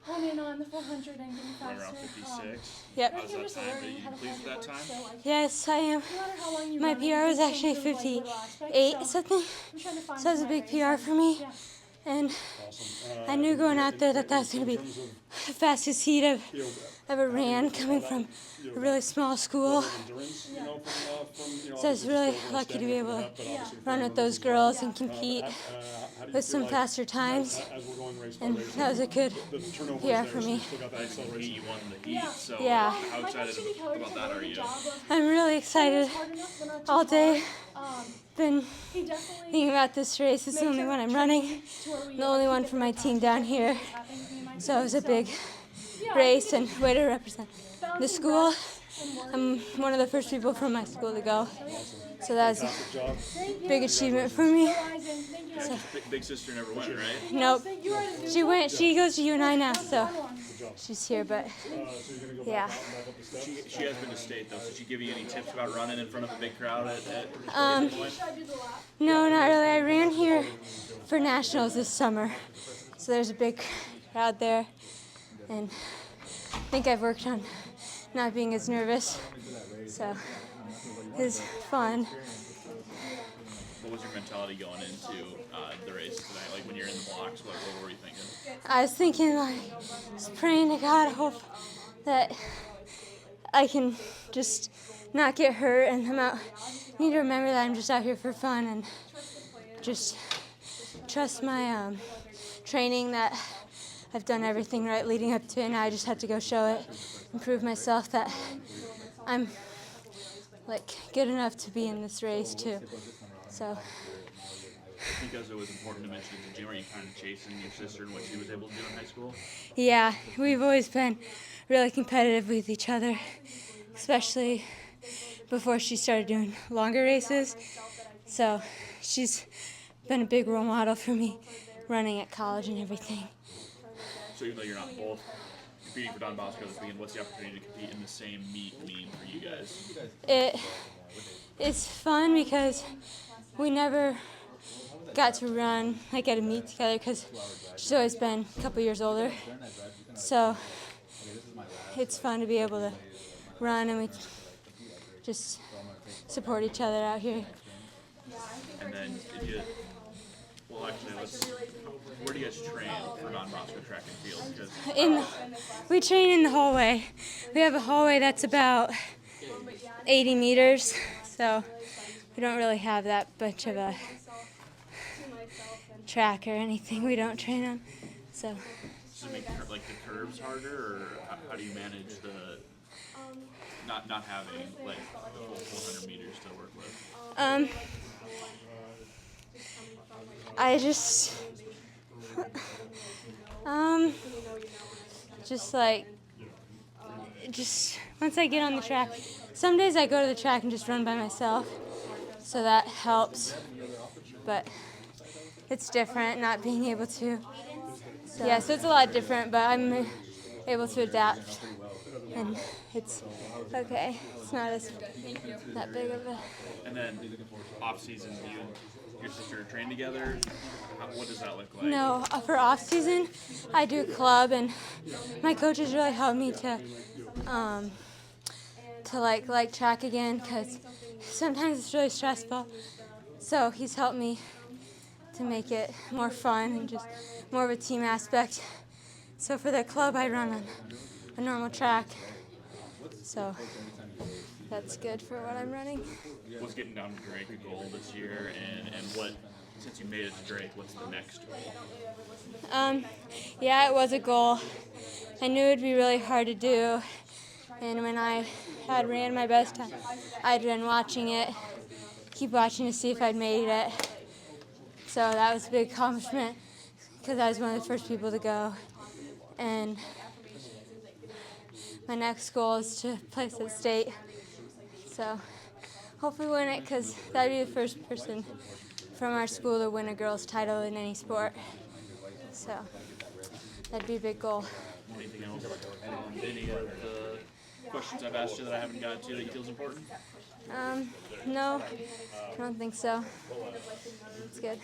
hone in on the 400 and getting faster. Around 56. Yep. How's that time? Are you pleased with that time? Yes, I am. No matter how long you My run, PR was actually like, little 58 aspects, something, I'm trying to find so that was a big PR for me. Yeah. And I knew going out there that was going to be the fastest heat I've ever ran, coming from a really small school. So I was really lucky to be able to run with those girls and compete with some faster times. And that was a good PR for me. You won the heat, so Yeah. how excited about that are you? I'm really excited all day. Been thinking about this race. It's the only one I'm running, the only one for my team down here. So it was a big race and way to represent the school. I'm one of the first people from my school to go. So that was a big achievement for me. So, big sister never went, right? Nope. She goes to UNI now, so she's here, but yeah. She has been to state though, so she give you any tips about running in front of a big crowd at No, not really. I ran here for nationals this summer, so there's a big crowd there, and I think I've worked on not being as nervous, so it's fun. What was your mentality going into the race tonight? Like when you're in the blocks, what were you thinking? I was thinking, like, just praying to God, hope that I can just not get hurt, and need to remember that I'm just out here for fun and just trust my training, that I've done everything right leading up to it, and I just have to go show it and prove myself that I'm like good enough to be in this race too. So. Because it was important to mention at the gym, are you kind of chasing your sister and what she was able to do in high school? Yeah, we've always been really competitive with each other, especially before she started doing longer races. So she's been a big role model for me running at college and everything. So even though you're not both competing for Don Bosco this weekend, what's the opportunity to compete in the same meet mean for you guys? It's fun because we never got to run like at a meet together because she's always been a couple years older. So it's fun to be able to run, and we just support each other out here. And then where do you guys train for Don Bosco track and field? We train in the hallway. We have a hallway that's about 80 meters, so we don't really have that much of a track or anything we don't train on. So. Does it make like the curves harder, or how do you manage the not having like the full 400 meters to work with? I just once I get on the track, some days I go to the track and just run by myself, so that helps, but it's different not being able to. So it's a lot different, but I'm able to adapt, and it's okay. It's not that big of a. And then off season, do you and your sister train together? What does that look like? No, for off season, I do club, and my coaches really helped me to like track again, because sometimes it's really stressful. So he's helped me to make it more fun and just more of a team aspect. So for the club, I run on a normal track. So that's good for what I'm running. Was getting down to Drake a goal this year, and what, since you made it to Drake, what's the next goal? Yeah, it was a goal. I knew it'd be really hard to do, and when I had ran my best time, I'd been watching it, keep watching to see if I'd made it. So that was a big accomplishment because I was one of the first people to go. And my next goal is to place at state. So hopefully win it, because that would be the first person from our school to win a girls' title in any sport. So that'd be a big goal. Anything else? Any of the questions I've asked you that I haven't gotten to that you feel is important? No, I don't think so. It's good.